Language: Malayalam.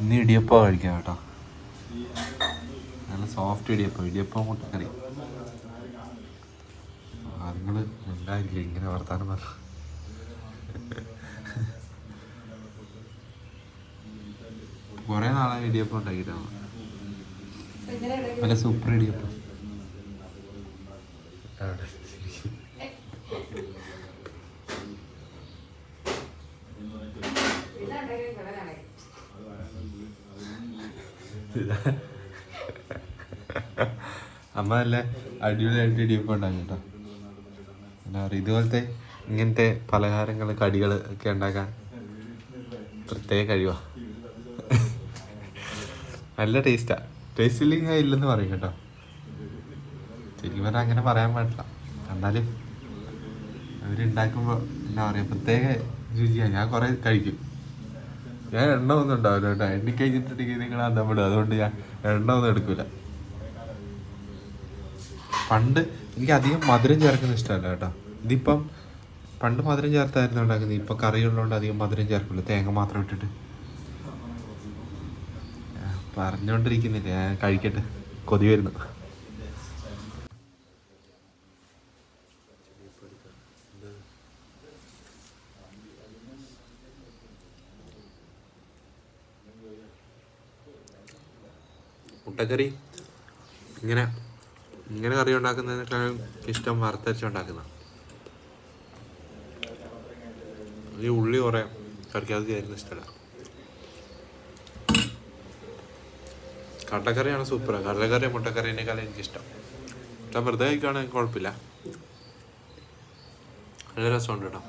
ഇന്ന് ഇടിയപ്പം കഴിക്കാം കേട്ടോ. നല്ല സോഫ്റ്റ് ഇടിയപ്പം മുട്ടക്കറി. നിങ്ങൾ ഉണ്ടായില്ലേ ഇങ്ങനെ വർത്താനം പറഞ്ഞു. കുറേ നാളായി ഇടിയപ്പം ഉണ്ടാക്കിയിട്ടാണ്. നല്ല സൂപ്പർ ഇടിയപ്പം. അമ്മ നല്ല അടിപൊളിയായിട്ട് ഇടിയപ്പം ഉണ്ടാക്കി കേട്ടോ. എന്താ പറയുക, ഇതുപോലത്തെ ഇങ്ങനത്തെ പലഹാരങ്ങൾ കടികൾ ഒക്കെ ഉണ്ടാക്കാൻ പ്രത്യേക കഴിവാണ്. നല്ല ടേസ്റ്റാണ്. ടേസ്റ്റ് ഇല്ലെങ്കിൽ ഇല്ലെന്ന് പറയും കേട്ടോ. ശരിക്കും പറഞ്ഞാൽ അങ്ങനെ പറയാൻ പാടില്ല. എന്നാലും അവരുണ്ടാക്കുമ്പോൾ എന്താ പറയുക, പ്രത്യേക രുചിയാണ്. ഞാൻ കുറേ കഴിക്കും. ഞാൻ എണ്ണ ഒന്നും ഉണ്ടാവില്ല കേട്ടോ. എണ്ണി കഴിഞ്ഞിട്ടുണ്ടെങ്കിൽ നിങ്ങൾ അന്തപ്പെടും. അതുകൊണ്ട് ഞാൻ എണ്ണ ഒന്നും എടുക്കില്ല. പണ്ട് എനിക്ക് അധികം മധുരം ചേർക്കുന്ന ഇഷ്ടമല്ല കേട്ടോ. ഇതിപ്പം പണ്ട് മധുരം ചേർത്തായിരുന്നു ഉണ്ടാക്കുന്നത്. ഇപ്പം കറിയുള്ളതുകൊണ്ട് അധികം മധുരം ചേർക്കില്ല. തേങ്ങ മാത്രം ഇട്ടിട്ട് പറഞ്ഞോണ്ടിരിക്കുന്നില്ല. ഞാൻ കഴിക്കട്ടെ, കൊതി വരുന്നു. മുട്ടക്കറി ഇങ്ങനെ കറി ഉണ്ടാക്കുന്നതിനേക്കാളും ഇഷ്ടം വറുത്തരച്ച് ഉണ്ടാക്കുന്ന. ഈ ഉള്ളി കുറേ കറിക്കകത്ത് ചേരുന്ന ഇഷ്ടമല്ല. കടലക്കറിയാണ് സൂപ്പറാണ്. കടലക്കറി മുട്ടക്കറിനേക്കാളും എനിക്കിഷ്ടം. വെറുതെ കഴിക്കുകയാണെങ്കിൽ കുഴപ്പമില്ല. നല്ല രസമുണ്ട് കേട്ടോ.